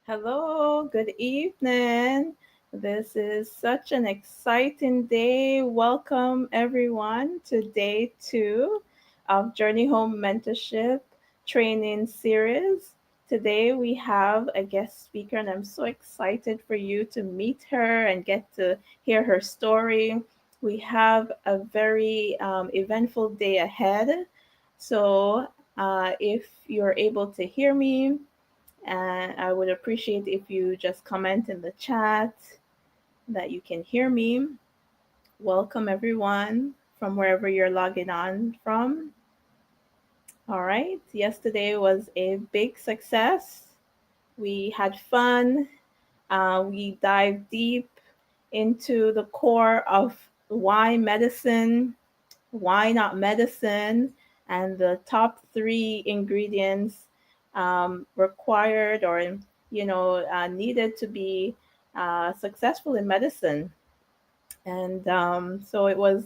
Hello, good evening. This is such an exciting day. Welcome, everyone, to day two of Journey Home Mentorship Training Series. Today, we have a guest speaker, and I'm so excited for you to meet her and get to hear her story. We have a very eventful day ahead. So, if you're able to hear me, and I would appreciate if you just comment in the chat that you can hear me. Welcome, everyone, from wherever you're logging on from. All right. Yesterday was a big success. We had fun. We dived deep into the core of why medicine, why not medicine, and the top three ingredients required or needed to be successful in medicine. And so it was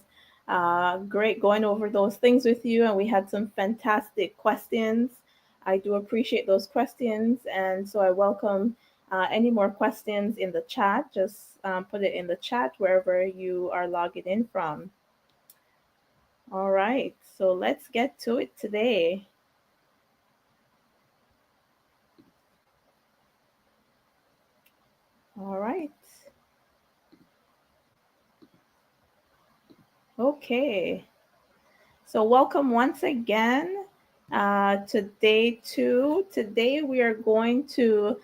great going over those things with you, and we had some fantastic questions. I do appreciate those questions, and so I welcome any more questions in the chat. Just put it in the chat wherever you are logging in from. All right, so let's get to it today. All right. Okay. So, welcome once again to day two. Today, we are going to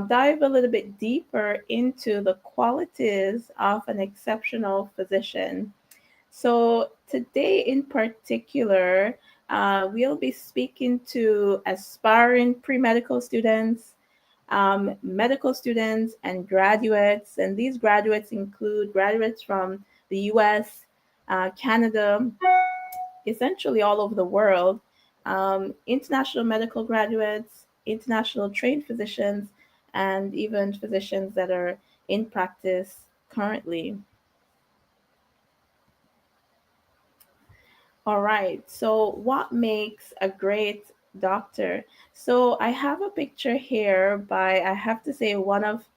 dive a little bit deeper into the qualities of an exceptional physician. So, today in particular, we'll be speaking to aspiring pre medical students, medical students, and graduates. And these graduates include graduates from the US, Canada, essentially all over the world, international medical graduates, international trained physicians, and even physicians that are in practice currently. All right. So, what makes a great doctor? So, I have a picture here by, I have to say, one of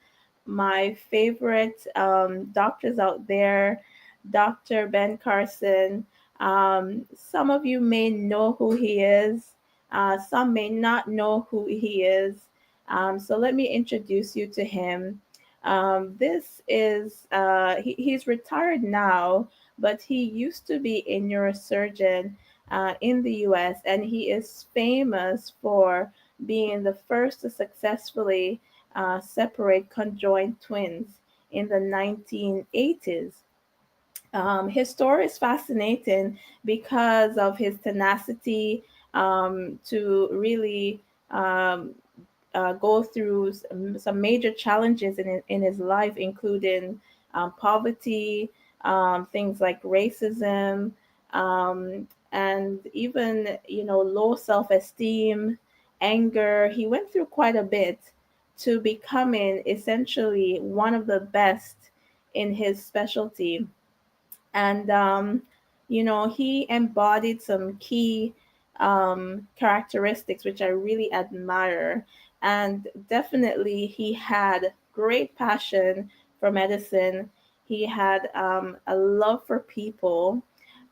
my favorite doctors out there, Dr. Ben Carson. Some of you may know who he is, some may not know who he is. So, let me introduce you to him. This is, he's retired now, but he used to be a neurosurgeon in the US, and he is famous for being the first to successfully separate conjoined twins in the 1980s. His story is fascinating because of his tenacity to really um, go through some major challenges in his life, including poverty, things like racism, and even low self-esteem, anger. He went through quite a bit to becoming essentially one of the best in his specialty. And he embodied some key characteristics which I really admire. And definitely he had great passion for medicine. He had a love for people,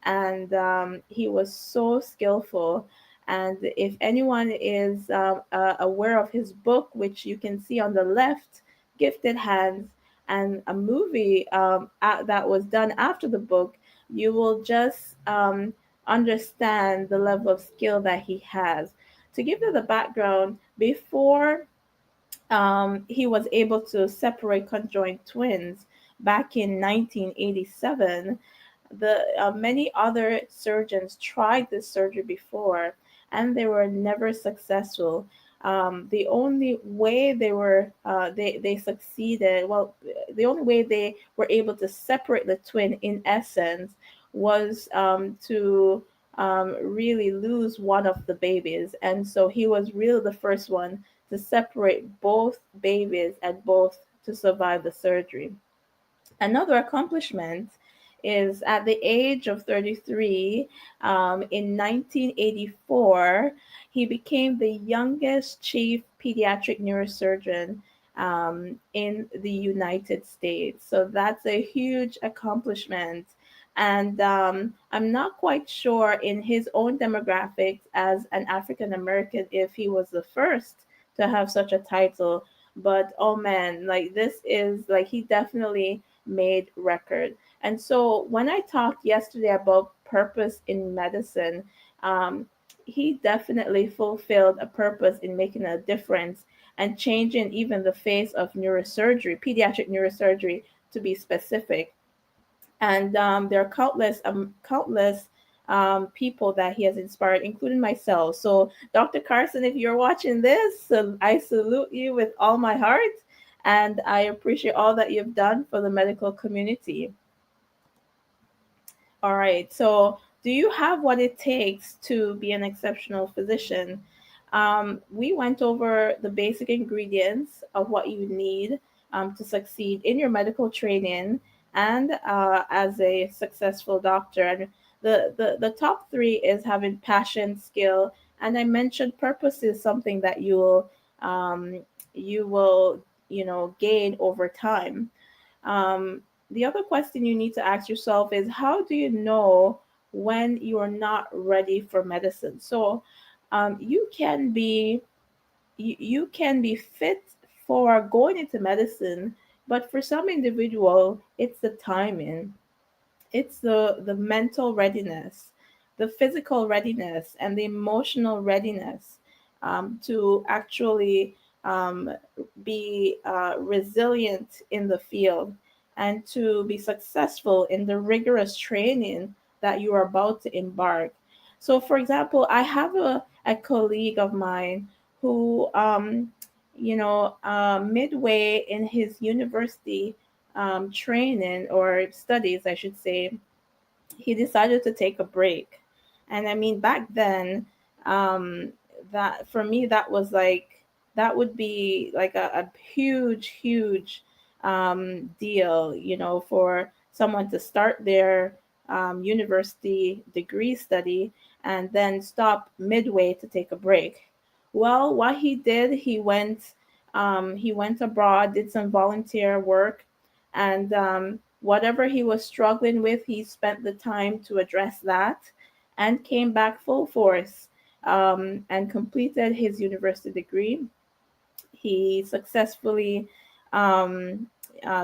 and he was so skillful. And if anyone is aware of his book, which you can see on the left, Gifted Hands, and a movie that was done after the book, you will just understand the level of skill that he has. To give you the background, before he was able to separate conjoined twins back in 1987, the many other surgeons tried this surgery before, and they were never successful. The only way they succeeded, well, the only way they were able to separate the twin in essence was to really lose one of the babies. And so he was really the first one to separate both babies and both to survive the surgery. Another accomplishment is at the age of 33, in 1984, he became the youngest chief pediatric neurosurgeon in the United States. So that's a huge accomplishment. And I'm not quite sure in his own demographics as an African American if he was the first to have such a title. But oh man, like this is like he definitely made record. And so when I talked yesterday about purpose in medicine, um, he definitely fulfilled a purpose in making a difference and changing even the face of neurosurgery, pediatric neurosurgery to be specific. And there are countless people that he has inspired, including myself. So, Dr. Carson, if you're watching this, I salute you with all my heart, and I appreciate all that you've done for the medical community. All right. So, do you have what it takes to be an exceptional physician? We went over the basic ingredients of what you need to succeed in your medical training and as a successful doctor. And the top three is having passion, skill, and I mentioned purpose is something that um, you will gain over time. Um, the other question you need to ask yourself is how do you know when you are not ready for medicine? So you can be fit for going into medicine, but for some individual, it's the timing, it's the mental readiness, the physical readiness, and the emotional readiness to actually um, be resilient in the field and to be successful in the rigorous training that you are about to embark. So, for example, I have a colleague of mine who, midway in his university training or studies, I should say, he decided to take a break. And I mean, back then, um, that for me, that was like, that would be like a huge deal, for someone to start their university degree study and then stop midway to take a break. Well, what he did, he went abroad, did some volunteer work, and whatever he was struggling with, he spent the time to address that and came back full force and completed his university degree. He successfully um,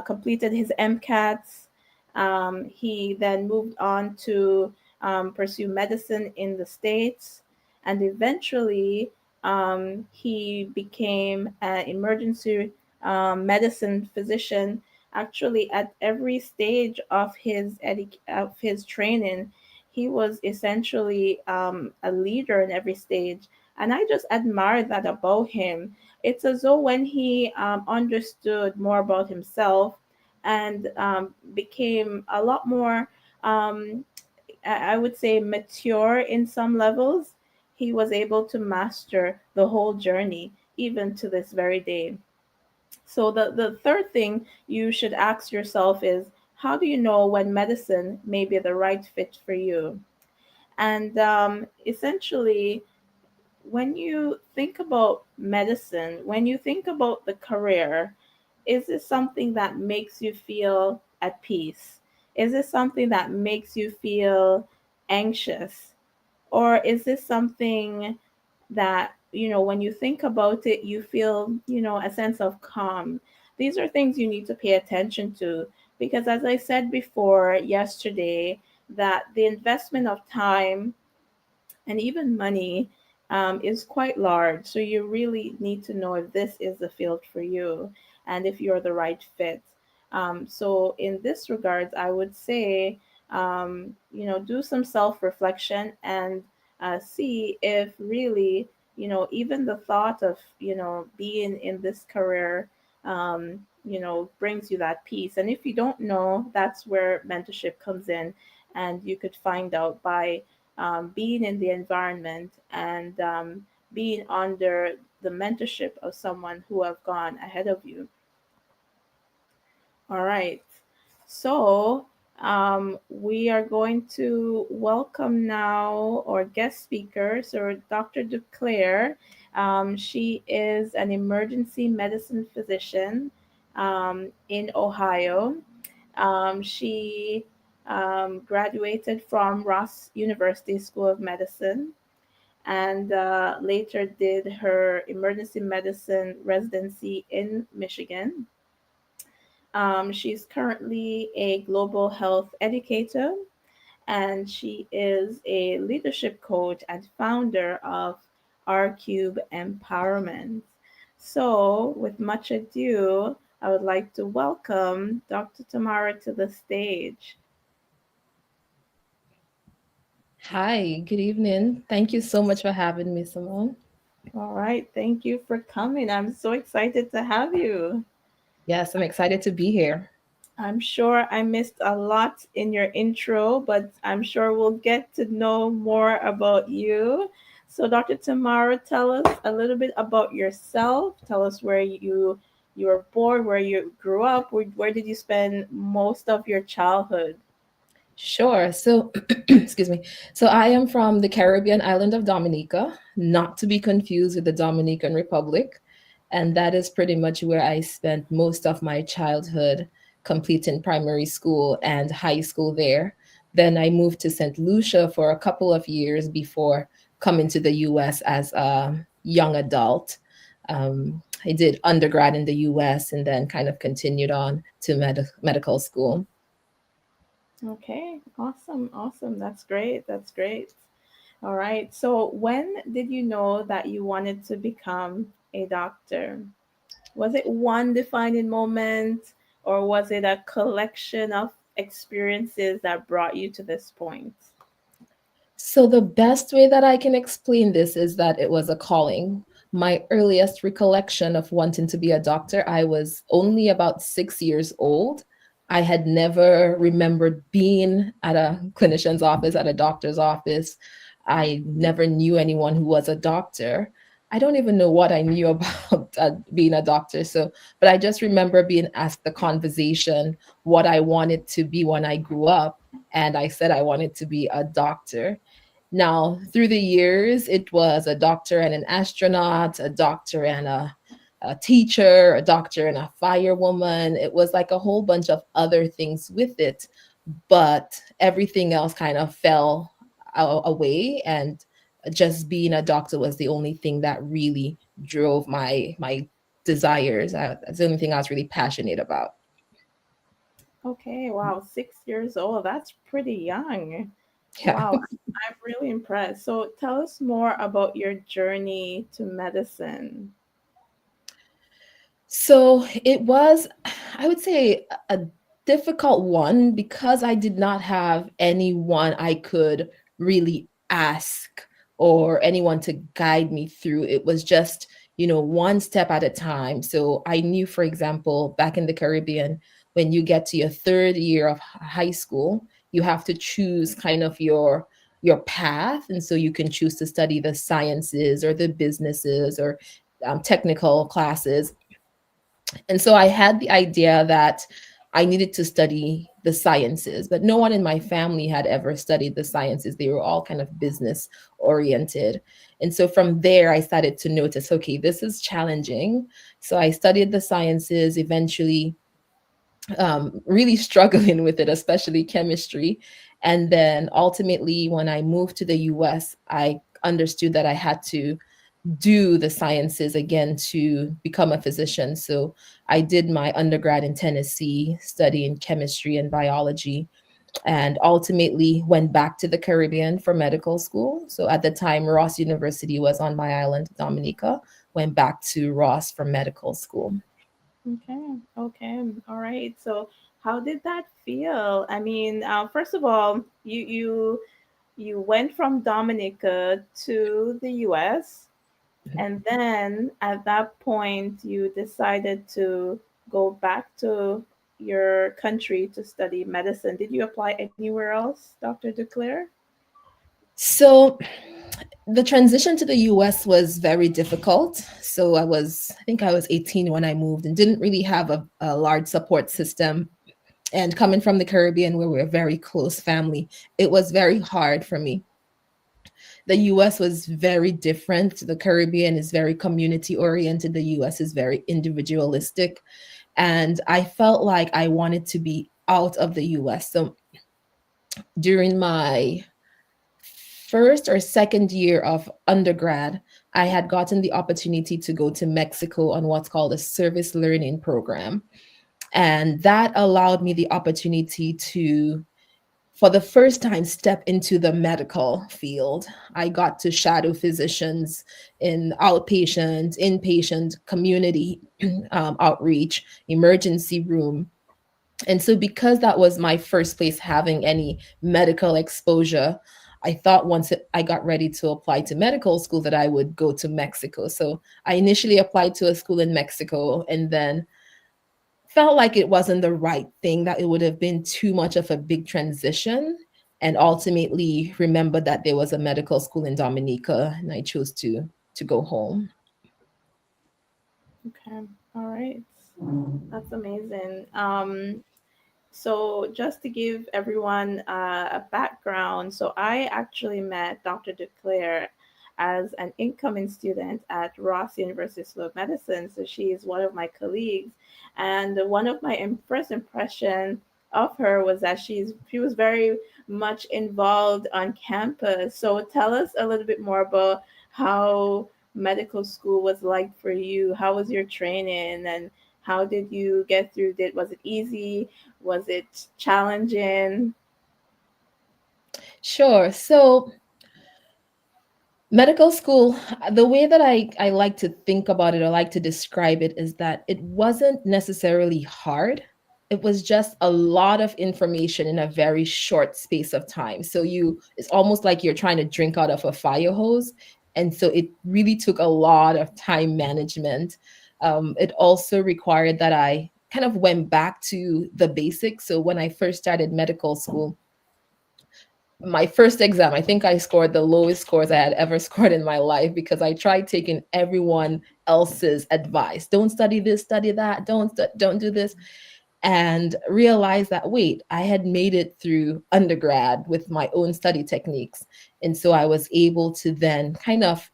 completed his MCATs. He then moved on to pursue medicine in the States, and eventually he became an emergency medicine physician. Actually, at every stage of of his training, he was essentially a leader in every stage, and I just admire that about him. It's as though when he understood more about himself and became a lot more, um, I would say, mature in some levels, he was able to master the whole journey, even to this very day. So, the third thing you should ask yourself is how do you know when medicine may be the right fit for you? And essentially, when you think about medicine, when you think about the career, is this something that makes you feel at peace? Is this something that makes you feel anxious? Or is this something that, when you think about it, you feel, a sense of calm? These are things you need to pay attention to because, as I said before yesterday, that the investment of time and even money is quite large. So you really need to know if this is the field for you and if you're the right fit. So in this regards, I would say, do some self-reflection and see if really, even the thought of, being in this career, brings you that peace. And if you don't know, that's where mentorship comes in, and you could find out by being in the environment and being under the mentorship of someone who have gone ahead of you. All right. So We are going to welcome now our guest speaker, so Dr. Duclair. She is an emergency medicine physician in Ohio. She graduated from Ross University School of Medicine and later did her emergency medicine residency in Michigan. She's currently a global health educator and she is a leadership coach and founder of R Cube Empowerment. So, with much ado, I would like to welcome Dr. Tamara to the stage. Hi, good evening. Thank you so much for having me, Simone. All right, thank you for coming. I'm so excited to have you. Yes, I'm excited to be here. I'm sure I missed a lot in your intro, but I'm sure we'll get to know more about you. So, Dr. Tamara, tell us a little bit about yourself. Tell us where you were born, where you grew up, where did you spend most of your childhood? Sure. So, excuse me. So, I am from the Caribbean island of Dominica, not to be confused with the Dominican Republic. And that is pretty much where I spent most of my childhood, completing primary school and high school there. Then I moved to St. Lucia for a couple of years before coming to the US as a young adult. I did undergrad in the US and then kind of continued on to medical school. Okay, awesome, awesome. That's great. That's great. All right. So, when did you know that you wanted to become a doctor? Was it one defining moment or was it a collection of experiences that brought you to this point? So, the best way that I can explain this is that it was a calling. My earliest recollection of wanting to be a doctor, I was only about 6 years old. I had never remembered being at a clinician's office, at a doctor's office. I never knew anyone who was a doctor. I don't even know what I knew about being a doctor. So, but I just remember being asked the conversation what I wanted to be when I grew up. And I said I wanted to be a doctor. Now, through the years, it was a doctor and an astronaut, a doctor and a teacher, a doctor and a firewoman. It was like a whole bunch of other things with it, but everything else kind of fell away. And just being a doctor was the only thing that really drove my desires. That's the only thing I was really passionate about. Okay, wow, 6 years old. That's pretty young. Yeah. Wow, I'm really impressed. So tell us more about your journey to medicine. So it was, I would say, a difficult one because I did not have anyone I could really ask or anyone to guide me through. It was just, one step at a time. So I knew, for example, back in the Caribbean, when you get to your third year of high school, you have to choose kind of your path. And so you can choose to study the sciences or the businesses or technical classes. And so I had the idea that I needed to study the sciences, but no one in my family had ever studied the sciences. They were all kind of business oriented. And so from there, I started to notice, okay, this is challenging. So I studied the sciences, eventually really struggling with it, especially chemistry. And then ultimately, when I moved to the US, I understood that I had to do the sciences again to become a physician. So I did my undergrad in Tennessee, studying chemistry and biology, and ultimately went back to the Caribbean for medical school. So at the time, Ross University was on my island, Dominica, went back to Ross for medical school. Okay, okay, all right. So how did that feel? I mean, first of all, you went from Dominica to the US. And then at that point, you decided to go back to your country to study medicine. Did you apply anywhere else, Dr. Duclair? So the transition to the US was very difficult. So I think I was 18 when I moved and didn't really have a large support system And coming from the Caribbean, where we're a very close family, it was very hard for me. The US was very different. The Caribbean is very community oriented, the US is very individualistic. And I felt like I wanted to be out of the US. So during my first or second year of undergrad, I had gotten the opportunity to go to Mexico on what's called a service learning program. And that allowed me the opportunity to, for the first time, step into the medical field. I got to shadow physicians in outpatient, inpatient, community outreach, emergency room. And so, because that was my first place having any medical exposure, I thought I got ready to apply to medical school that I would go to Mexico. So I initially applied to a school in Mexico and then felt like it wasn't the right thing, that it would have been too much of a big transition. And ultimately remembered that there was a medical school in Dominica and I chose to go home. Okay. All right. That's amazing. So, just to give everyone a background, so I actually met Dr. DeClaire as an incoming student at Ross University School of Medicine. So, she is one of my colleagues. And one of my first impression of her was that she was very much involved on campus. So, tell us a little bit more about how medical school was like for you. How was your training, and how did you get through it? Was it easy? Was it challenging? Sure. So medical school, the way that I like to think about it or like to describe it is that it wasn't necessarily hard. It was just a lot of information in a very short space of time. So it's almost like you're trying to drink out of a fire hose. And so it really took a lot of time management. It also required that I kind of went back to the basics. So when I first started medical school, my first exam, I think I scored the lowest scores I had ever scored in my life because I tried taking everyone else's advice. Don't study this, study that, don't do this. And realized that, wait, I had made it through undergrad with my own study techniques. And so I was able to then kind of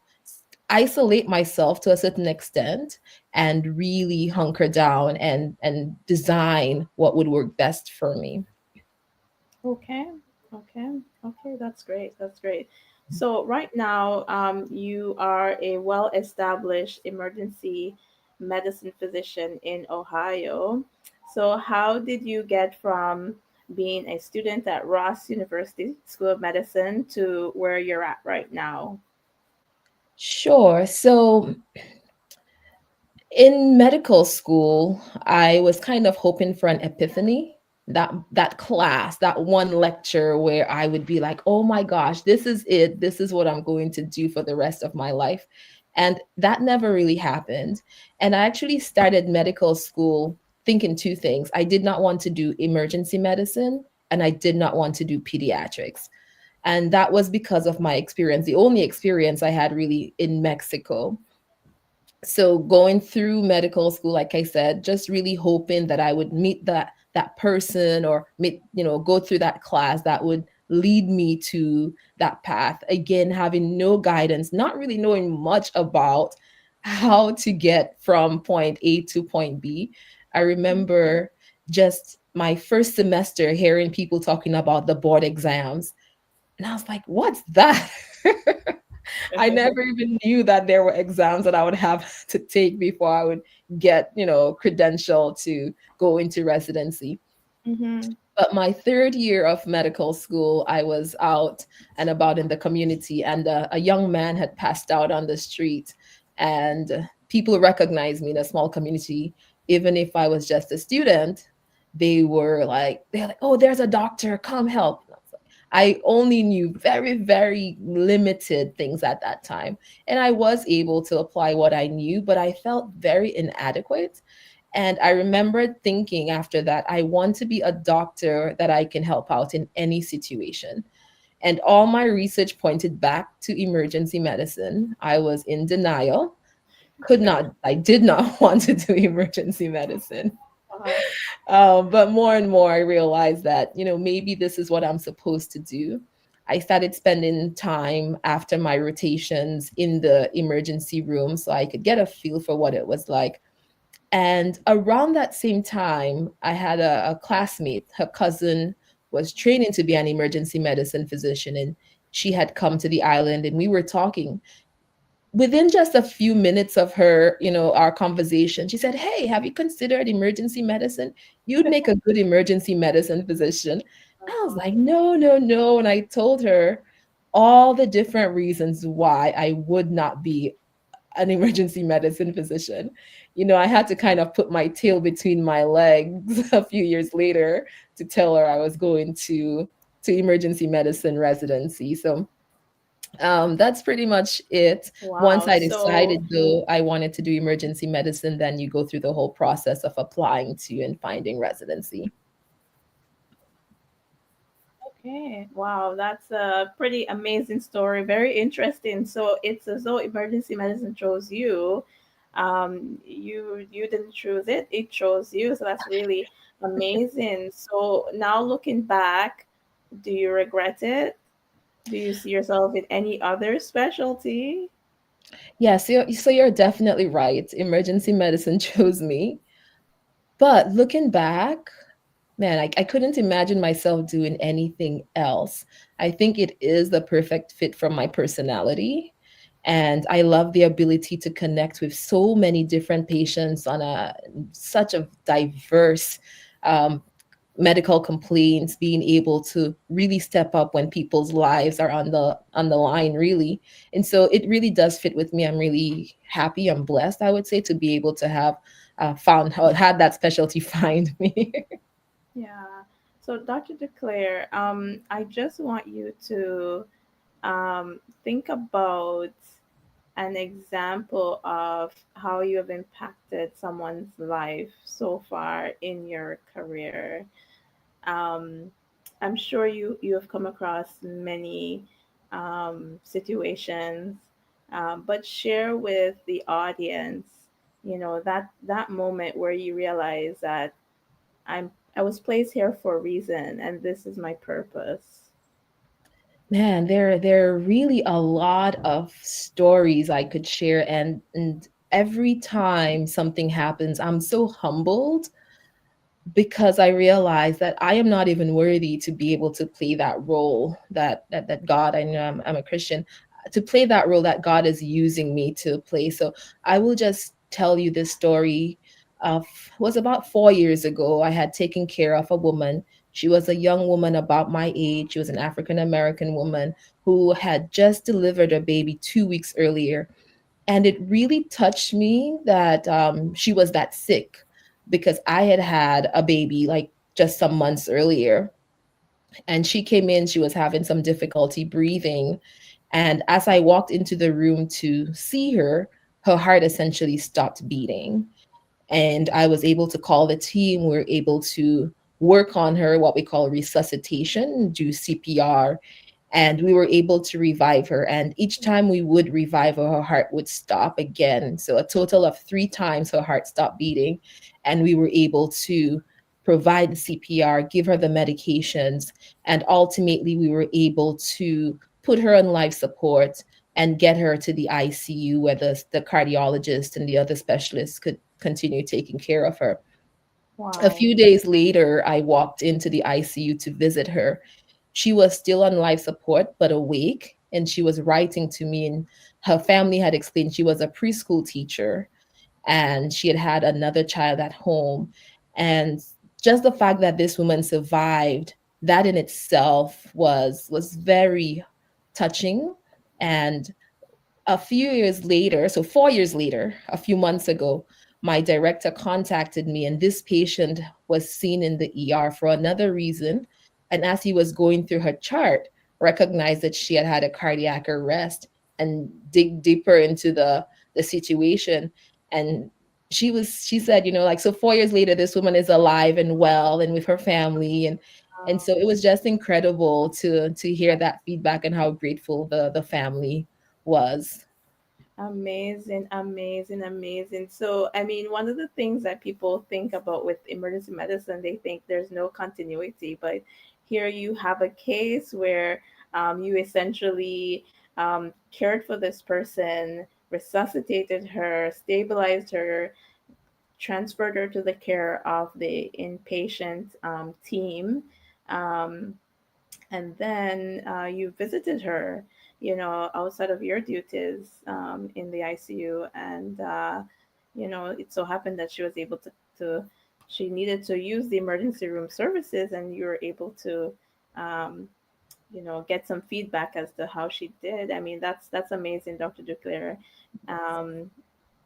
isolate myself to a certain extent and really hunker down and design what would work best for me. Okay, okay, okay. That's great. That's great. So right now, you are a well-established emergency medicine physician in Ohio. So how did you get from being a student at Ross University School of Medicine to where you're at right now? Sure. So in medical school, I was kind of hoping for an epiphany, that class, that one lecture where I would be like, "Oh my gosh, this is it. This is what I'm going to do for the rest of my life." And that never really happened. And I actually started medical school thinking two things. I did not want to do emergency medicine and I did not want to do pediatrics. And that was because of my experience, the only experience I had really in Mexico. So going through medical school, like I said, just really hoping that I would meet that person or meet, go through that class that would lead me to that path. Again, having no guidance, not really knowing much about how to get from point A to point B. I remember just my first semester hearing people talking about the board exams. And I was like, what's that? I never even knew that there were exams that I would have to take before I would get, credential to go into residency. Mm-hmm. But my third year of medical school, I was out and about in the community, and a young man had passed out on the street, and people recognized me in a small community. Even if I was just a student, they're like, "Oh, there's a doctor, come help." I only knew very, very limited things at that time. And I was able to apply what I knew, but I felt very inadequate. And I remembered thinking after that, I want to be a doctor that I can help out in any situation. And all my research pointed back to emergency medicine. I was in denial, I did not want to do emergency medicine. Uh, But more and more, I realized that, maybe this is what I'm supposed to do. I started spending time after my rotations in the emergency room so I could get a feel for what it was like. And around that same time, I had a classmate, her cousin was training to be an emergency medicine physician, and she had come to the island, and we were talking. Within just a few minutes of her, our conversation, she said, "Hey, have you considered emergency medicine? You'd make a good emergency medicine physician." I was like, "No, no, no." And I told her all the different reasons why I would not be an emergency medicine physician. I had to kind of put my tail between my legs a few years later to tell her I was going to emergency medicine residency. So that's pretty much it. Once wow. I So, decided, though, I wanted to do emergency medicine, then you go through the whole process of applying to and finding residency. okay. Wow, that's a pretty amazing story. Very interesting. So it's as though emergency medicine chose you. You didn't choose it, it chose you. So that's really amazing. So now looking back, do you regret it? Do you see yourself in any other specialty? Yeah, so you're definitely right. Emergency medicine chose me. But looking back, man, I couldn't imagine myself doing anything else. I think it is the perfect fit for my personality. And I love the ability to connect with so many different patients on such a diverse um, medical complaints, being able to really step up when people's lives are on the line, really. And so it really does fit with me. I'm really happy. I'm blessed, I would say, to be able to have found or had that specialty find me. Yeah. So, Dr. DeClaire, I just want you to think about an example of how you have impacted someone's life so far in your career. Um, I'm sure you have come across many situations, but share with the audience, that moment where you realize that I was placed here for a reason, and this is my purpose. Man, there are really a lot of stories I could share, and every time something happens, I'm so humbled because I realize that I am not even worthy to be able to play that role that God, I know I'm a Christian, to play that role that God is using me to play. So I will just tell you this story of was about 4 years ago. I had taken care of a woman. She was a young woman about my age. She was an African American woman who had just delivered a baby 2 weeks earlier, and it really touched me that she was that sick because I had had a baby like just some months earlier. And she came in, she was having some difficulty breathing. And as I walked into the room to see her, her heart essentially stopped beating. And I was able to call the team. We were able to work on her, what we call resuscitation, do CPR, and we were able to revive her. And each time we would revive her, her heart would stop again. So a total of 3 times her heart stopped beating, and we were able to provide the CPR, give her the medications, and ultimately we were able to put her on life support and get her to the ICU where the cardiologist and the other specialists could continue taking care of her. A Wow. few days later, I walked into the ICU to visit her. She was still on life support, but awake, and she was writing to me. And her family had explained she was a preschool teacher and she had had another child at home. And just the fact that this woman survived, that in itself was very touching. And a few years later, so 4 years later, a few months ago, my director contacted me, and this patient was seen in the ER for another reason. And as he was going through her chart, recognized that she had had a cardiac arrest and dig deeper into the situation. And she said, like, so 4 years later, this woman is alive and well and with her family. And so it was just incredible to hear that feedback and how grateful the family was. Amazing, amazing, amazing. So, I mean, one of the things that people think about with emergency medicine, they think there's no continuity, but here you have a case where you essentially cared for this person, resuscitated her, stabilized her, transferred her to the care of the inpatient team. Um, and then you visited her, outside of your duties in the ICU, and it so happened that she was able to she needed to use the emergency room services, and you were able to, um, get some feedback as to how she did. I mean, that's amazing, Dr. Duclair. Um,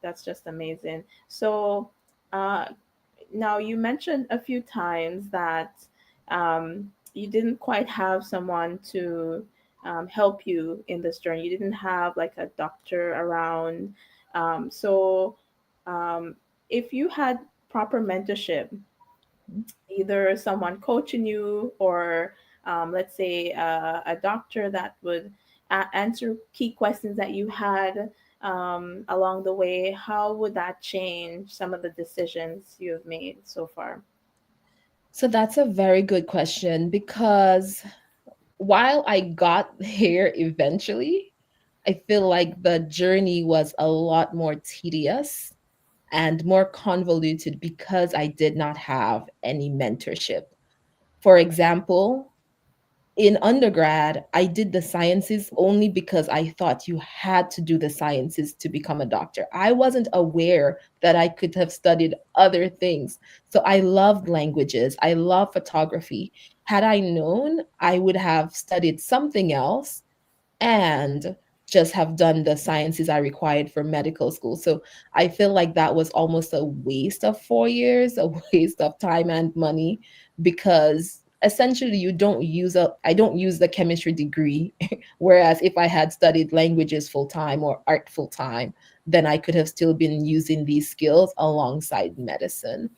that's just amazing. So, uh, now, you mentioned a few times that you didn't quite have someone to help you in this journey. You didn't have like a doctor around. So, um, if you had proper mentorship, either someone coaching you or let's say a doctor that would answer key questions that you had along the way, how would that change some of the decisions you have made so far? So that's a very good question because while I got here eventually, I feel like the journey was a lot more tedious and more convoluted because I did not have any mentorship. For example, in undergrad, I did the sciences only because I thought you had to do the sciences to become a doctor. I wasn't aware that I could have studied other things. So I loved languages, I love photography. Had I known, I would have studied something else and just have done the sciences I required for medical school. So I feel like that was almost a waste of 4 years, a waste of time and money, because essentially you don't use a I don't use the chemistry degree. Whereas if I had studied languages full time or art full time, then I could have still been using these skills alongside medicine.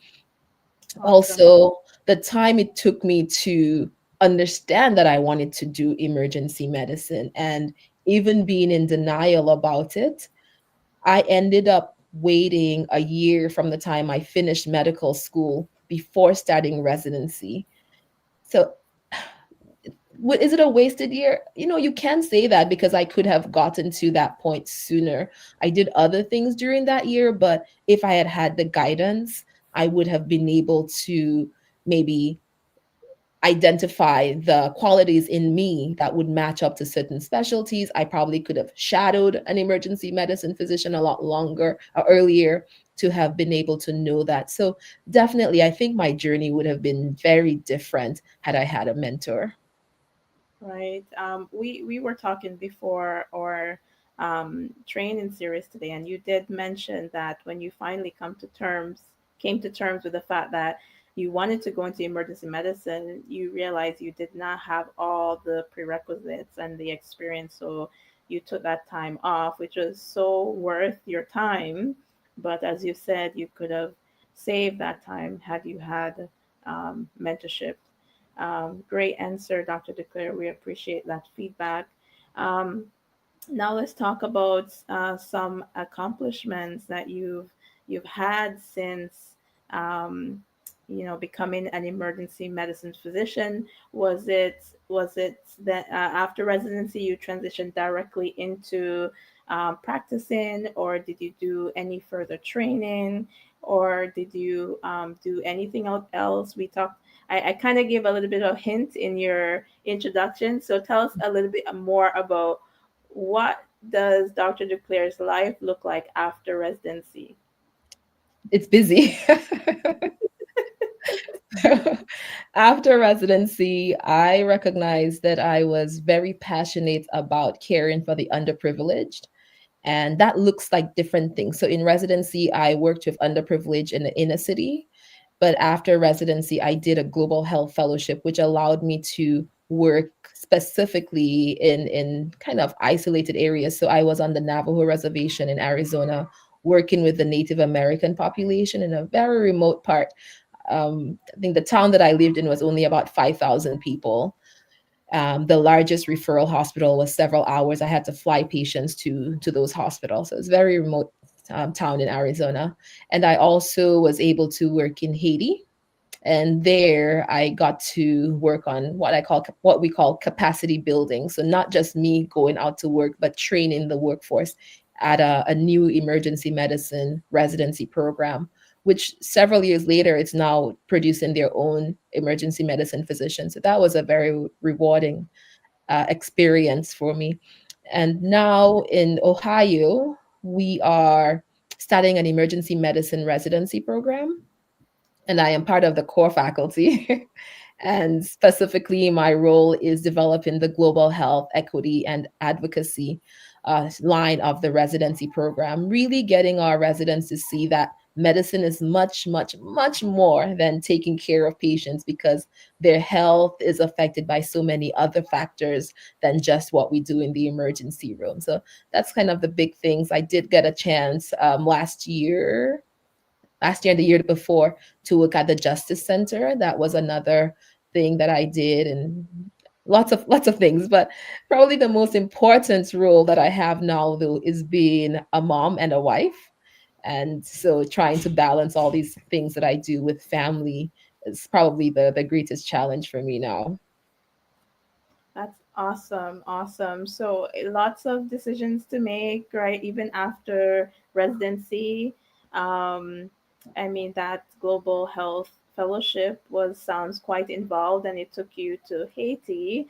Awesome. Also, the time it took me to understand that I wanted to do emergency medicine and even being in denial about it, I ended up waiting a year from the time I finished medical school before starting residency. So, is it a wasted year? You can say that because I could have gotten to that point sooner. I did other things during that year, but if I had had the guidance, I would have been able to maybe identify the qualities in me that would match up to certain specialties. I probably could have shadowed an emergency medicine physician a lot longer or earlier to have been able to know that. So, definitely, I think my journey would have been very different had I had a mentor. Right. We were talking before our training series today, and you did mention that when you finally came to terms with the fact that you wanted to go into emergency medicine, you realized you did not have all the prerequisites and the experience, so you took that time off, which was so worth your time. But as you said, you could have saved that time had you had mentorship. Great answer, Dr. DeClaire. We appreciate that feedback. Um, Now let's talk about some accomplishments that you've had since um, becoming an emergency medicine physician. Was it that after residency you transitioned directly into practicing, or did you do any further training, or did you do anything else? I kind of gave a little bit of hint in your introduction, so tell us a little bit more about what does Dr. Duclair's life look like after residency? It's busy. After residency, I recognized that I was very passionate about caring for the underprivileged. And that looks like different things. So in residency, I worked with underprivileged in the inner city. But after residency, I did a global health fellowship, which allowed me to work specifically in kind of isolated areas. So I was on the Navajo reservation in Arizona, working with the Native American population in a very remote part. I think the town that I lived in was only about 5,000 people. The largest referral hospital was several hours. I had to fly patients to those hospitals. So it's a very remote town in Arizona. And I also was able to work in Haiti, and there I got to work on what we call capacity building. So not just me going out to work, but training the workforce at a new emergency medicine residency program, which several years later it's now producing their own emergency medicine physician. So that was a very rewarding experience for me. And now in Ohio, we are starting an emergency medicine residency program, and I am part of the core faculty. And specifically, my role is developing the global health, equity, and advocacy line of the residency program, really getting our residents to see that medicine is much, much, much more than taking care of patients, because their health is affected by so many other factors than just what we do in the emergency room. So that's kind of the big things. I did get a chance last year and the year before to work at the Justice Center. That was another thing that I did, and lots of things. But probably the most important role that I have now, though, is being a mom and a wife. And so trying to balance all these things that I do with family is probably the greatest challenge for me now. That's awesome. Awesome. So lots of decisions to make, right? Even after residency. Um, I mean, that global health fellowship was sounds quite involved, and it took you to Haiti.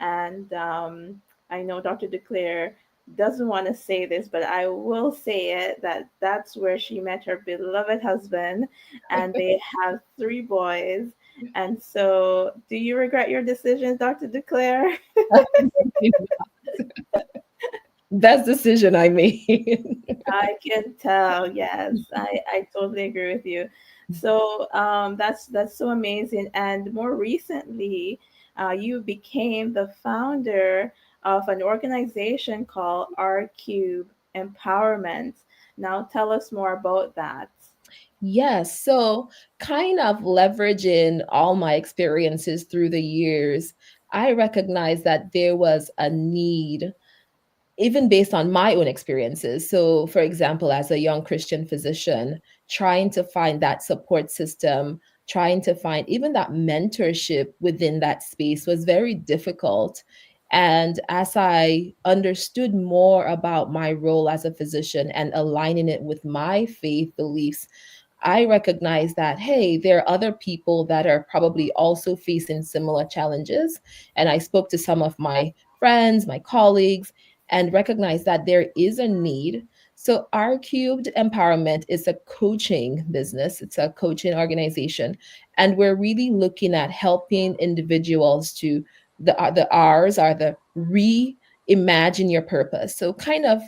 And I know Dr. DeClaire doesn't want to say this, but I will say it that that's where she met her beloved husband, and they have three boys. And so, do you regret your decisions, Dr. DeClaire? Best decision I made. I can tell. Yes, I totally agree with you. So that's so amazing. And more recently, you became the founder of an organization called R Cube Empowerment. Now, tell us more about that. Yes. So, kind of leveraging all my experiences through the years, I recognized that there was a need, even based on my own experiences. So, for example, as a young Christian physician, trying to find that support system, trying to find even that mentorship within that space was very difficult. And as I understood more about my role as a physician and aligning it with my faith beliefs, I recognize that, hey, there are other people that are probably also facing similar challenges. And I spoke to some of my friends, my colleagues, and recognize that there is a need. So, R Cubed Empowerment is a coaching business, it's a coaching organization. And we're really looking at helping individuals to, the R's are the reimagine your purpose. So, kind of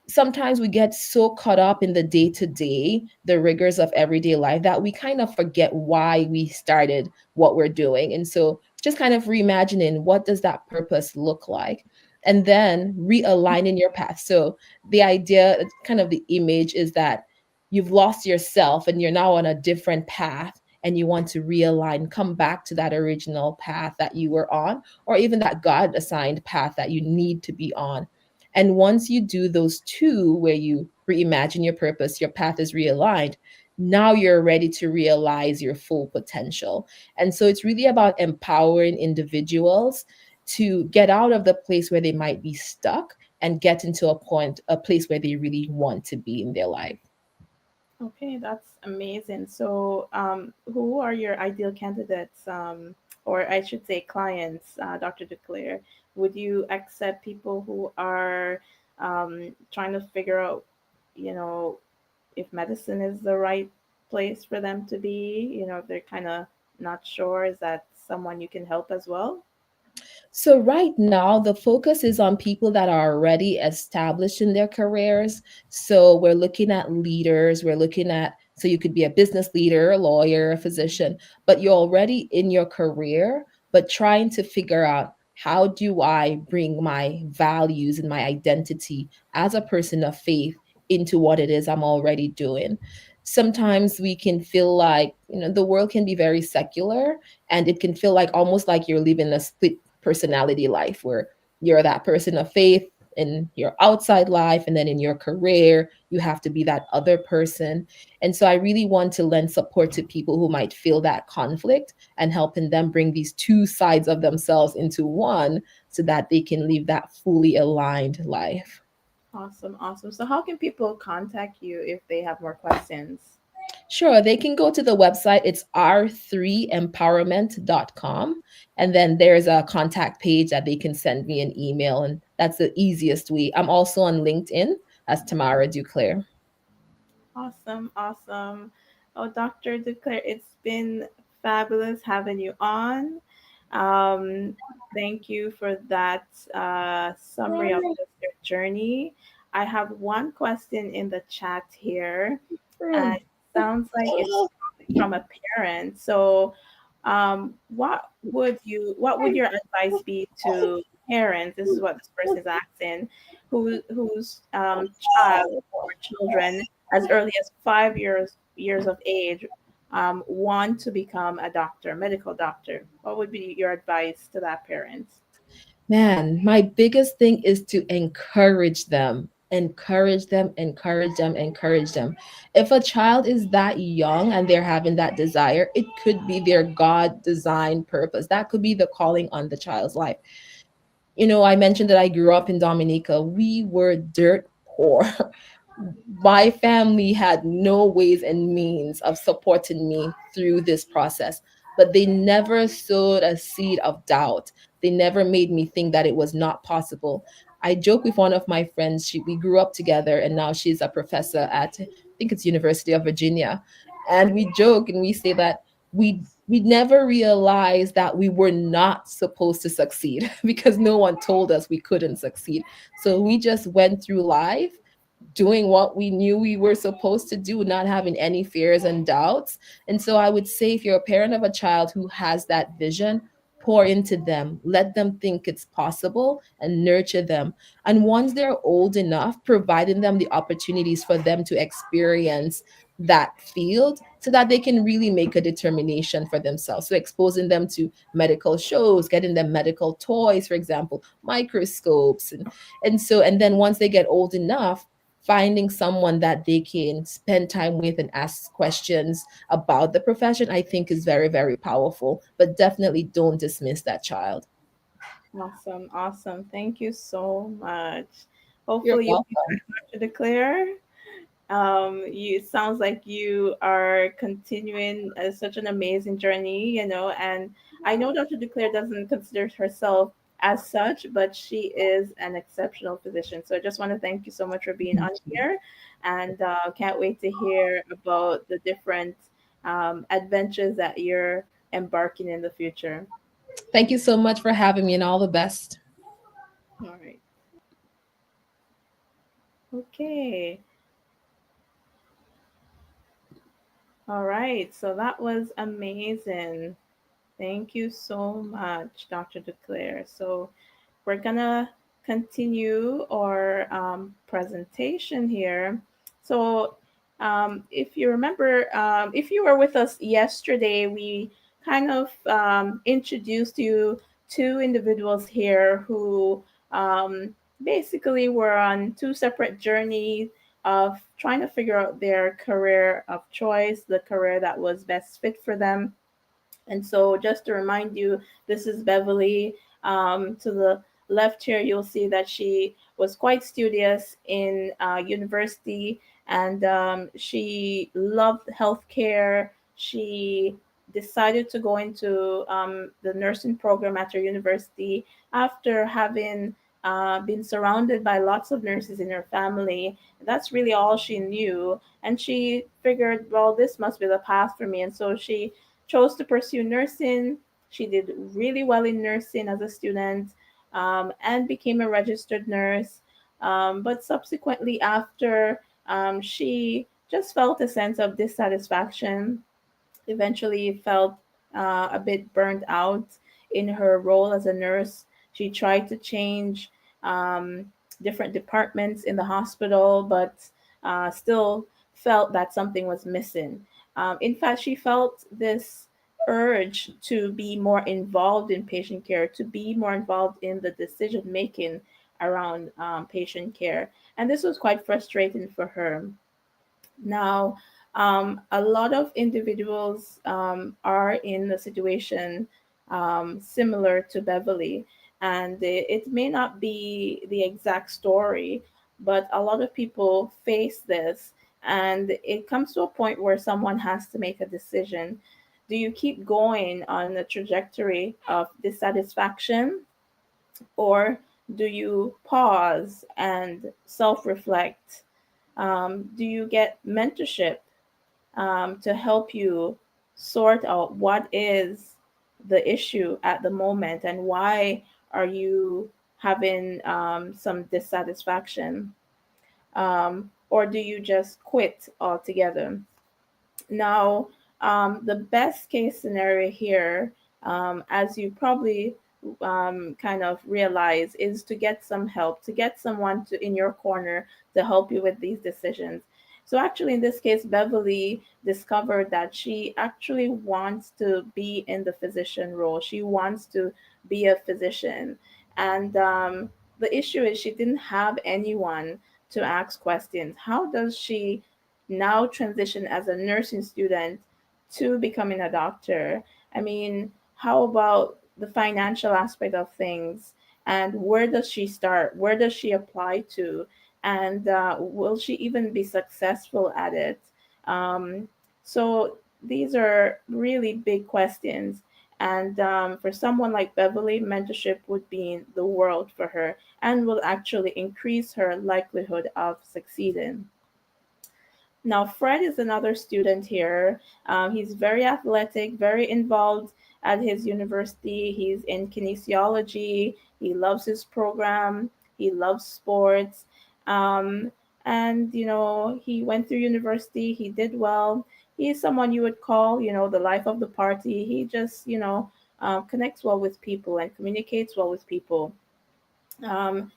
sometimes we get so caught up in the day to day, the rigors of everyday life, that we kind of forget why we started what we're doing. And so just kind of reimagining, what does that purpose look like? And then realigning your path. So the idea, kind of the image is that you've lost yourself and you're now on a different path, and you want to realign, come back to that original path that you were on, or even that God assigned path that you need to be on. And once you do those two, where you reimagine your purpose, your path is realigned, now you're ready to realize your full potential. And so it's really about empowering individuals to get out of the place where they might be stuck and get into a place where they really want to be in their life. Okay, that's amazing. So, who are your ideal candidates, or I should say clients, Dr. DeClaire? Would you accept people who are trying to figure out, you know, if medicine is the right place for them to be? If they're kind of not sure, is that someone you can help as well? So right now, the focus is on people that are already established in their careers. So we're looking at leaders, so you could be a business leader, a lawyer, a physician, but you're already in your career, but trying to figure out, how do I bring my values and my identity as a person of faith into what it is I'm already doing? Sometimes we can feel like, the world can be very secular, and it can feel like almost like you're living a split personality life where you're that person of faith in your outside life, and then in your career you have to be that other person. And so I really want to lend support to people who might feel that conflict and helping them bring these two sides of themselves into one so that they can live that fully aligned life. Awesome, awesome. So, how can people contact you if they have more questions? Sure, they can go to the website. It's r3empowerment.com. And then there's a contact page that they can send me an email. And that's the easiest way. I'm also on LinkedIn as Tamara Duclair. Awesome, awesome. Oh, Dr. Declare, it's been fabulous having you on. Um, Thank you for that summary of just your journey. I have one question in the chat here, and it sounds like it's from a parent. So, what would your advice be to parents? This is what this person is asking, whose child or children as early as 5 years of age want to become a doctor, medical doctor. What would be your advice to that parent? Man, my biggest thing is to encourage them. Encourage them, encourage them, encourage them. If a child is that young and they're having that desire, it could be their God designed purpose. That could be the calling on the child's life. I mentioned that I grew up in Dominica. We were dirt poor. My family had no ways and means of supporting me through this process, but they never sowed a seed of doubt. They never made me think that it was not possible. I joke with one of my friends. We grew up together, and now she's a professor at, I think it's University of Virginia. And we joke and we say that we never realized that we were not supposed to succeed because no one told us we couldn't succeed. So we just went through life doing what we knew we were supposed to do, not having any fears and doubts. And so I would say if you're a parent of a child who has that vision, pour into them, let them think it's possible and nurture them. And once they're old enough, providing them the opportunities for them to experience that field so that they can really make a determination for themselves. So exposing them to medical shows, getting them medical toys, for example, microscopes. And then once they get old enough, finding someone that they can spend time with and ask questions about the profession, I think is very, very powerful. But definitely don't dismiss that child. Awesome, awesome. Thank you so much. You're Hopefully you'll be welcome. back, Dr. Declare. You it sounds like you are continuing such an amazing journey, and I know Dr. Declare doesn't consider herself as such, but she is an exceptional physician. So I just want to thank you so much for being on here, and can't wait to hear about the different adventures that you're embarking in the future. Thank you so much for having me and all the best. All right. Okay. All right. So that was amazing. Thank you so much, Dr. Declare. So we're gonna continue our presentation here. So if you remember, if you were with us yesterday, we kind of introduced you two individuals here who um, basically were on two separate journeys of trying to figure out their career of choice, the career that was best fit for them. And so, just to remind you, this is Beverly. To the left here, you'll see that she was quite studious in university, and she loved healthcare. She decided to go into the nursing program at her university after having been surrounded by lots of nurses in her family. That's really all she knew. And she figured, well, this must be the path for me. And so she chose to pursue nursing. She did really well in nursing as a student and became a registered nurse. But subsequently, after she just felt a sense of dissatisfaction, eventually felt a bit burned out in her role as a nurse. She tried to change um, different departments in the hospital, but still felt that something was missing. In fact, she felt this. urge to be more involved in patient care, to be more involved in the decision making around patient care. And this was quite frustrating for her. Now, a lot of individuals are in a situation similar to Beverly, and it may not be the exact story, but a lot of people face this, and it comes to a point where someone has to make a decision. Do you keep going on a trajectory of dissatisfaction, or do you pause and self reflect? Do you get mentorship to help you sort out what is the issue at the moment and why are you having some dissatisfaction? Or do you just quit altogether? Now, the best case scenario here, as you probably kind of realize, is to get some help, to get someone to in your corner to help you with these decisions. So actually, in this case, Beverly discovered that she actually wants to be in the physician role. She wants to be a physician, and the issue is she didn't have anyone to ask questions. How does she now transition as a nursing student to becoming a doctor? I mean, how about the financial aspect of things? And where does she start? Where does she apply to? And will she even be successful at it? Um, so these are really big questions. And for someone like Beverly, mentorship would be the world for her and will actually increase her likelihood of succeeding. Now, Fred is another student here. He's very athletic, very involved at his university. He's in kinesiology. He loves his program. He loves sports. Um, and, he went through university. He did well. He's someone you would call, the life of the party. He just, connects well with people and communicates well with people.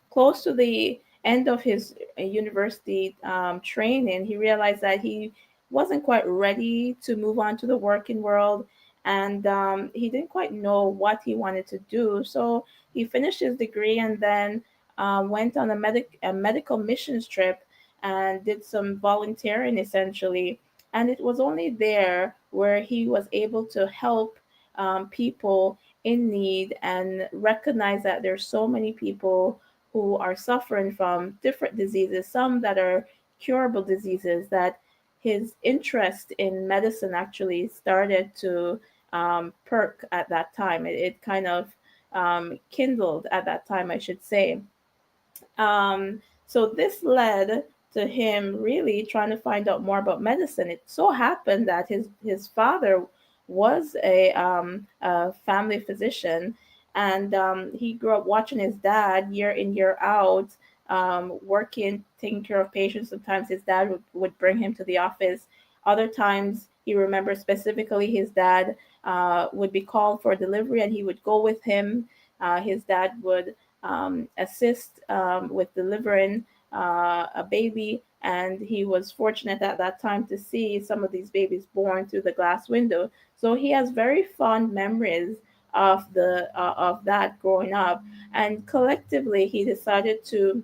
Close to the end of his university training, he realized that he wasn't quite ready to move on to the working world, and he didn't quite know what he wanted to do. So he finished his degree and then went on a medical missions trip and did some volunteering essentially. And it was only there where he was able to help people in need and recognize that there's so many people who are suffering from different diseases, some that are curable diseases, that his interest in medicine actually started to perk at that time. It kind of kindled at that time, I should say. Um, so this led to him really trying to find out more about medicine. It so happened that his father was a family physician, and he grew up watching his dad year in year out working, taking care of patients. Sometimes his dad would bring him to the office. Other times he remembers specifically his dad would be called for delivery, and he would go with him. His dad would assist with delivering a baby, and he was fortunate at that time to see some of these babies born through the glass window. So he has very fond memories of that growing up, and collectively he decided to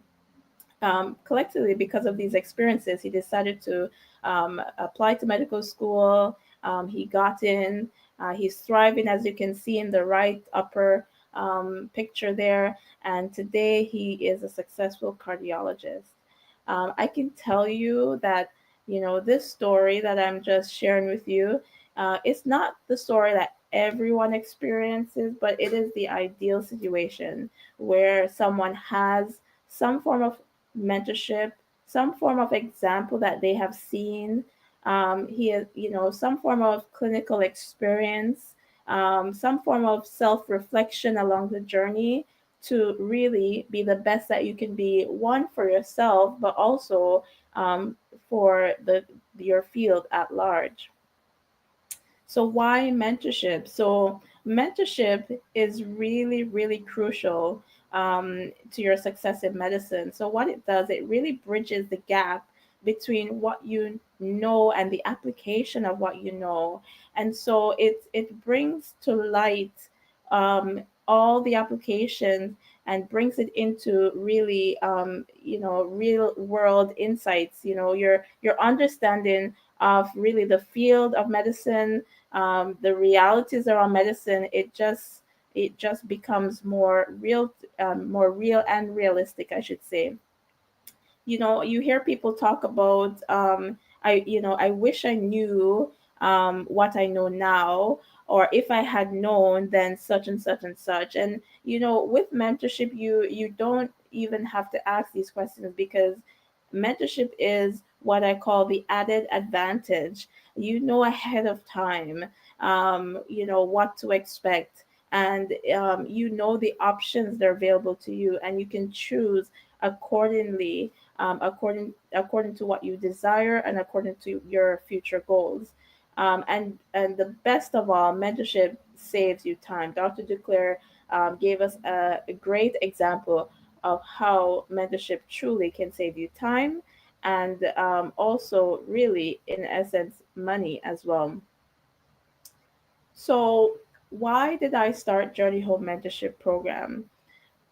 collectively, because of these experiences, he decided to apply to medical school. He got in. He's thriving, as you can see in the right upper picture there. And today he is a successful cardiologist. I can tell you that, this story that I'm just sharing with you, it's not the story that everyone experiences, but it is the ideal situation where someone has some form of mentorship, some form of example that they have seen. He has, some form of clinical experience, some form of self reflection along the journey to really be the best that you can be, one for yourself, but also for your field at large. So why mentorship? So mentorship is really, really crucial to your success in medicine. So what it does, it really bridges the gap between what you know and the application of what you know. And so it brings to light all the applications and brings it into really real world insights. Your understanding of really the field of medicine, the realities around medicine. It just becomes more real and realistic, I should say. You hear people talk about, I wish I knew what I know now, or if I had known then such and such and such. And with mentorship, you don't even have to ask these questions, because mentorship is what I call the added advantage. You know ahead of time, what to expect, and the options that are available to you, and you can choose accordingly, according to what you desire and according to your future goals. And the best of all, mentorship saves you time. Dr. Duclair gave us a great example of how mentorship truly can save you time, and also really, in essence, money as well. So why did I start Journey Home Mentorship Program?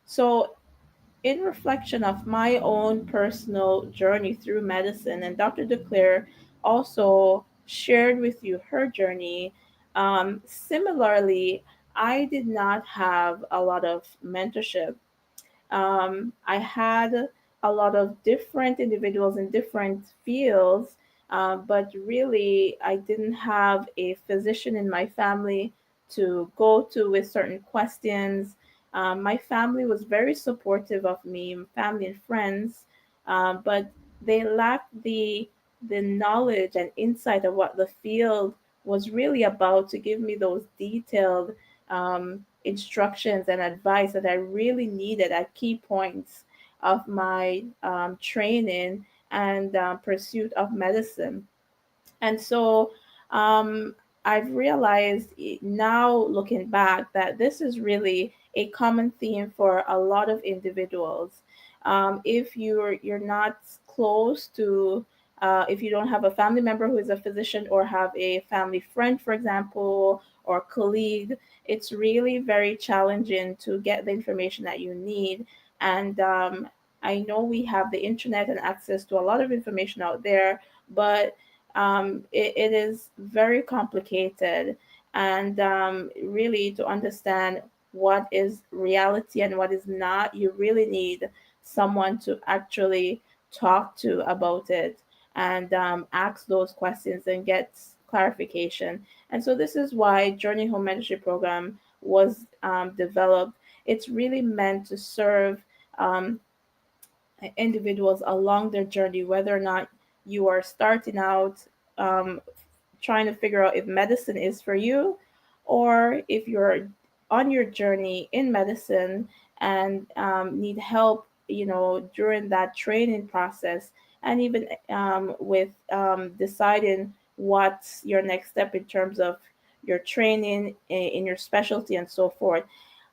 So in reflection of my own personal journey through medicine, and Dr. Declare also shared with you her journey. Similarly, I did not have a lot of mentorship. I had a lot of different individuals in different fields, but really, I didn't have a physician in my family to go to with certain questions. My family was very supportive of me, family and friends, but they lacked the knowledge and insight of what the field was really about to give me those detailed instructions and advice that I really needed at key points of my training and pursuit of medicine. And so um, I've realized now, looking back, that this is really a common theme for a lot of individuals. If you're not close to, if you don't have a family member who is a physician, or have a family friend, for example, or colleague, it's really very challenging to get the information that you need. And I know we have the internet and access to a lot of information out there, but it is very complicated. And really, to understand what is reality and what is not, you really need someone to actually talk to about it, and ask those questions and get clarification. And so, this is why Journey Home Mentorship Program was developed. It's really meant to serve um, individuals along their journey, whether or not you are starting out, um, trying to figure out if medicine is for you, or if you're on your journey in medicine and need help, during that training process, and even with deciding what's your next step in terms of your training in your specialty and so forth.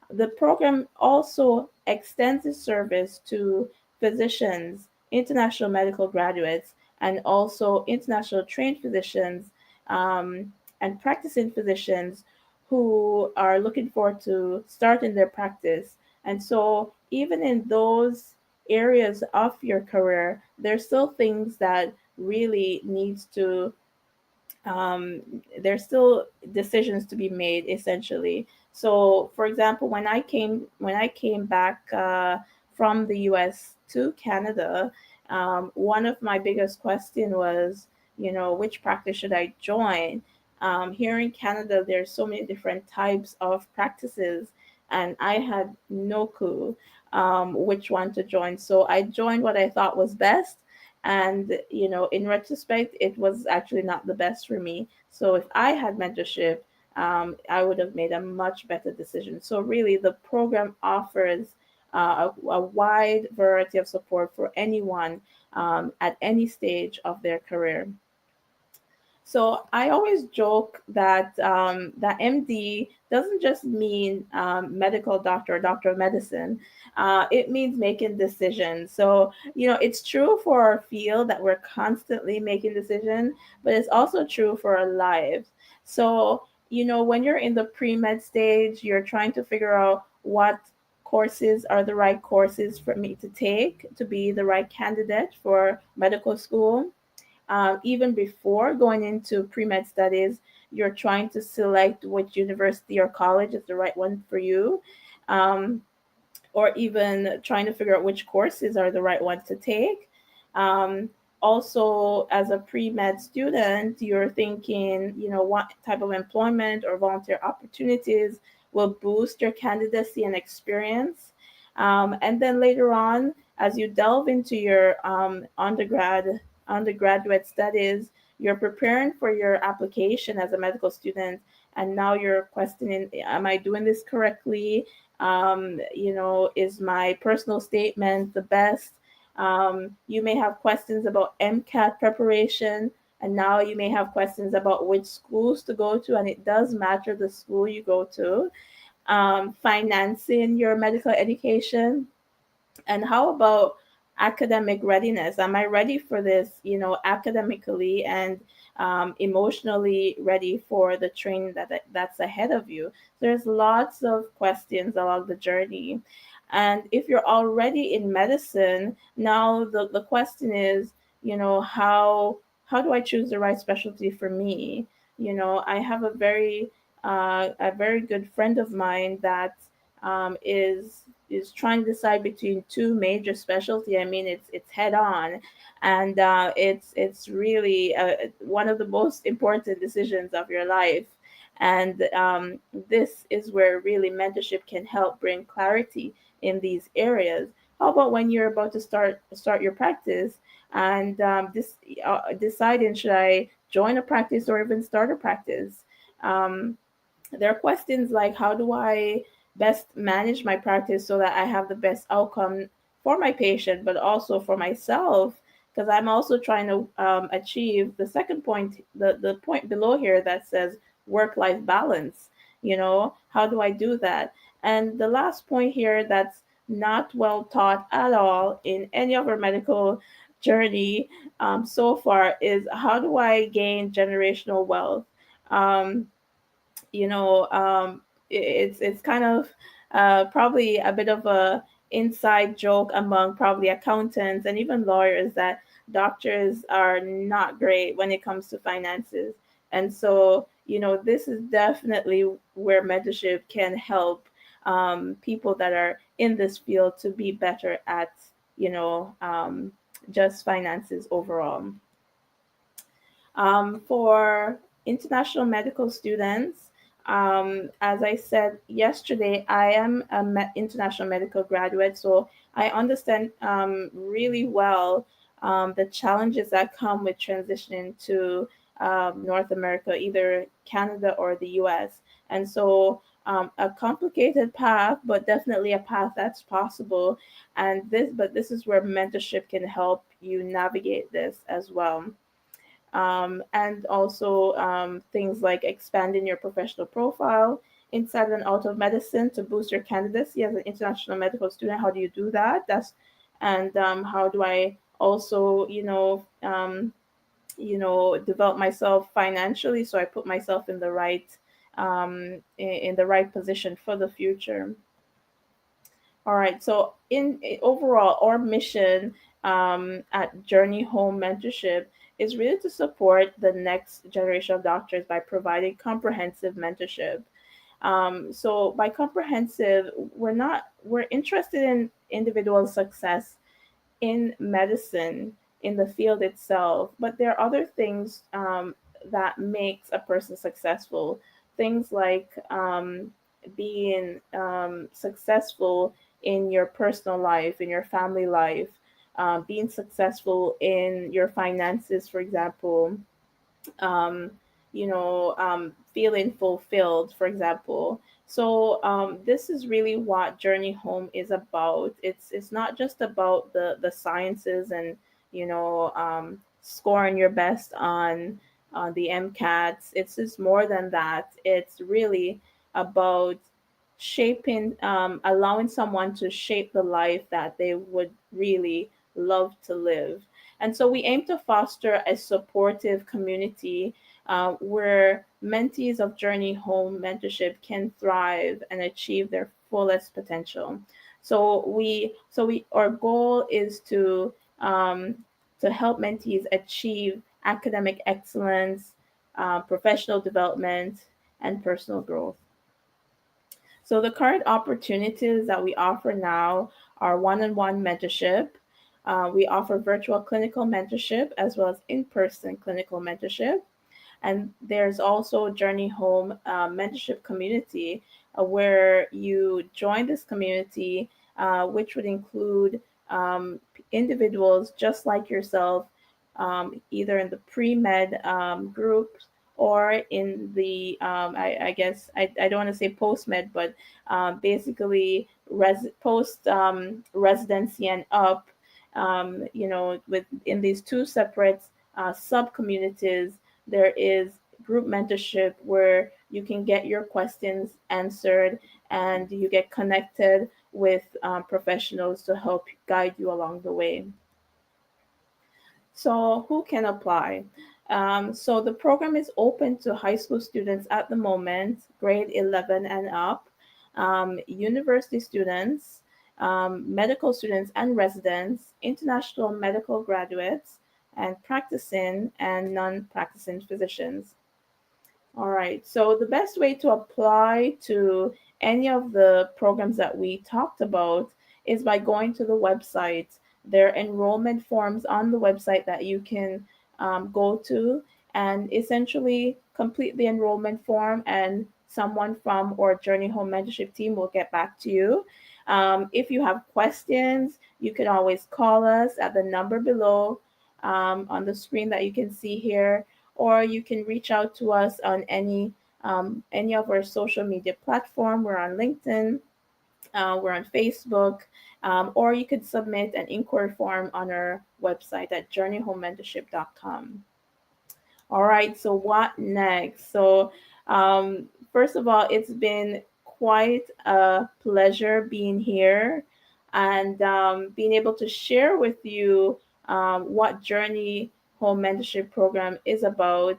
The program also extends its service to physicians, international medical graduates, and also international trained physicians, um, and practicing physicians who are looking forward to starting their practice. And so, even in those areas of your career, there's still things that really needs to um, there's still decisions to be made, essentially. So, for example, when I came back from the U.S. to Canada, one of my biggest question was, which practice should I join? Here in Canada, there's so many different types of practices, and I had no clue which one to join. So I joined what I thought was best, and in retrospect, it was actually not the best for me. So if I had mentorship, I would have made a much better decision. So really, the program offers a wide variety of support for anyone at any stage of their career. So I always joke that that MD doesn't just mean medical doctor or doctor of medicine. It means making decisions. So it's true for our field that we're constantly making decisions, but it's also true for our lives. So when you're in the pre-med stage, you're trying to figure out what courses are the right courses for me to take to be the right candidate for medical school. Even before going into pre-med studies, you're trying to select which university or college is the right one for you. Um, or even trying to figure out which courses are the right ones to take. Um, Also, as a pre med student, you're thinking, what type of employment or volunteer opportunities will boost your candidacy and experience. And then later on, as you delve into your undergraduate studies, you're preparing for your application as a medical student, and now you're questioning, am I doing this correctly? Is my personal statement the best? You may have questions about MCAT preparation, and now you may have questions about which schools to go to, and it does matter the school you go to. Financing your medical education, and how about academic readiness? Am I ready for this, academically and emotionally ready for the training that's ahead of you? There's lots of questions along the journey. And if you're already in medicine, now the question is, how do I choose the right specialty for me? I have a very good friend of mine that is trying to decide between two major specialty. I mean, it's head on, and it's really one of the most important decisions of your life. And this is where really mentorship can help bring clarity in these areas. How about when you're about to start your practice, and this deciding, should I join a practice or even start a practice? Um, there are questions like, how do I best manage my practice so that I have the best outcome for my patient, but also for myself? Because I'm also trying to achieve the second point, the point below here that says work life balance. How do I do that? And the last point here that's not well taught at all in any of our medical journey so far is, how do I gain generational wealth? Um, you know, it's kind of probably a bit of a inside joke among probably accountants and even lawyers that doctors are not great when it comes to finances. And so, this is definitely where mentorship can help people that are in this field to be better at, you know, um, just finances overall. For international medical students, as I said yesterday, I am an international medical graduate, so I understand really well the challenges that come with transitioning to North America, either Canada or the US. And so a complicated path, but definitely a path that's possible. But this is where mentorship can help you navigate this as well. And also things like expanding your professional profile inside and out of medicine to boost your candidacy as an international medical student. How do you do that? And how do I also, develop myself financially so I put myself in the right in the right position for the future. All right. So, overall, our mission at Journey Home Mentorship is really to support the next generation of doctors by providing comprehensive mentorship. So, by comprehensive, we're interested in individual success in medicine, in the field itself, but there are other things that makes a person successful. Things like being successful in your personal life, in your family life, being successful in your finances, for example, um, feeling fulfilled, for example. So this is really what Journey Home is about. It's not just about the sciences and scoring your best on the MCATs. It's just more than that. It's really about shaping, allowing someone to shape the life that they would really love to live. And so we aim to foster a supportive community where mentees of Journey Home Mentorship can thrive and achieve their fullest potential. Our goal is um, to help mentees achieve academic excellence, professional development, and personal growth. So the current opportunities that we offer now are one-on-one mentorship. We offer virtual clinical mentorship as well as in-person clinical mentorship. And there's also Journey Home mentorship community where you join this community, which would include individuals just like yourself, either in the pre-med group or in the, I guess, I don't want to say post-med, but basically post residency and up, with in these two separate sub-communities. There is group mentorship where you can get your questions answered and you get connected with professionals to help guide you along the way. So, who can apply? So, the program is open to high school students at the moment, grade 11 and up, university students, medical students and residents, international medical graduates, and practicing and non practicing physicians. All right. So the best way to apply to any of the programs that we talked about is by going to the website. There are enrollment forms on the website that you can go to and essentially complete the enrollment form, and someone from our Journey Home Mentorship team will get back to you. If you have questions, you can always call us at the number below on the screen that you can see here, or you can reach out to us on any of our social media platform. We're on LinkedIn, we're on Facebook, or you could submit an inquiry form on our website at journeyhomementorship.com. All right, so what next? First of all, it's been quite a pleasure being here and being able to share with you what Journey Home Mentorship Program is about,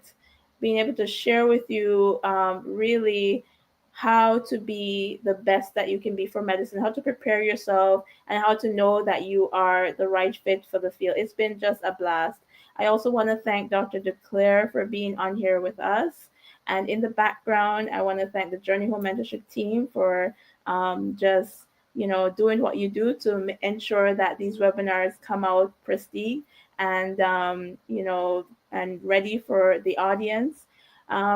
being able to share with you really how to be the best that you can be for medicine, how to prepare yourself, and how to know that you are the right fit for the field. It's been just a blast. I also want to thank Dr. DeClaire for being on here with us. And in the background, I want to thank the Journey Home Mentorship team for just doing what you do to ensure that these webinars come out pristine and and ready for the audience.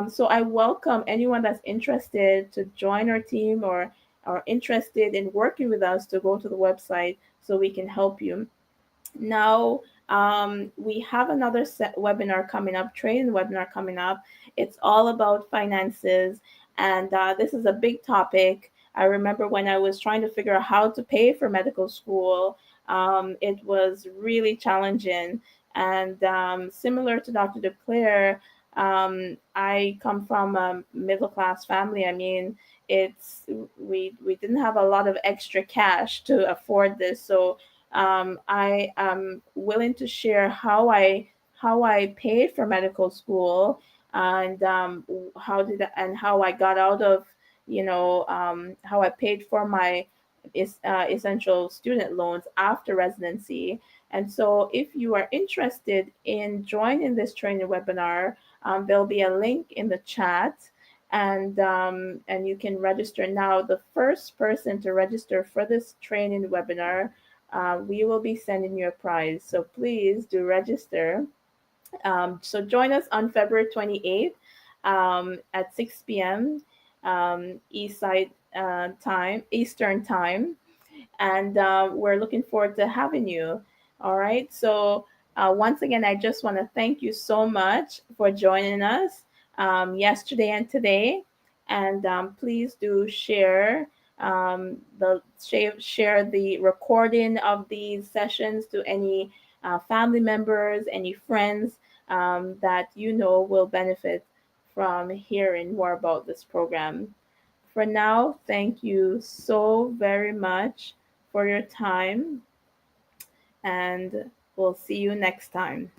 So I welcome anyone that's interested to join our team or are interested in working with us to go to the website so we can help you. Now, we have another webinar coming up, training webinar coming up. It's all about finances, and this is a big topic. I remember when I was trying to figure out how to pay for medical school, it was really challenging. And similar to Dr. DeClaire, I come from a middle class family. I mean, it's we didn't have a lot of extra cash to afford this, so I am willing to share how I paid for medical school and how I got out of how I paid for my essential student loans after residency. And so, if you are interested in joining this training webinar, there'll be a link in the chat, and you can register now. The first person to register for this training webinar, we will be sending you a prize. So please do register. So join us on February 28th at 6 p.m. East Side time, Eastern time, and we're looking forward to having you. All right. So once again, I just want to thank you so much for joining us yesterday and today, and please do share the recording of these sessions to any family members, any friends. that you know will benefit from hearing more about this program. For now, thank you so very much for your time, and we'll see you next time.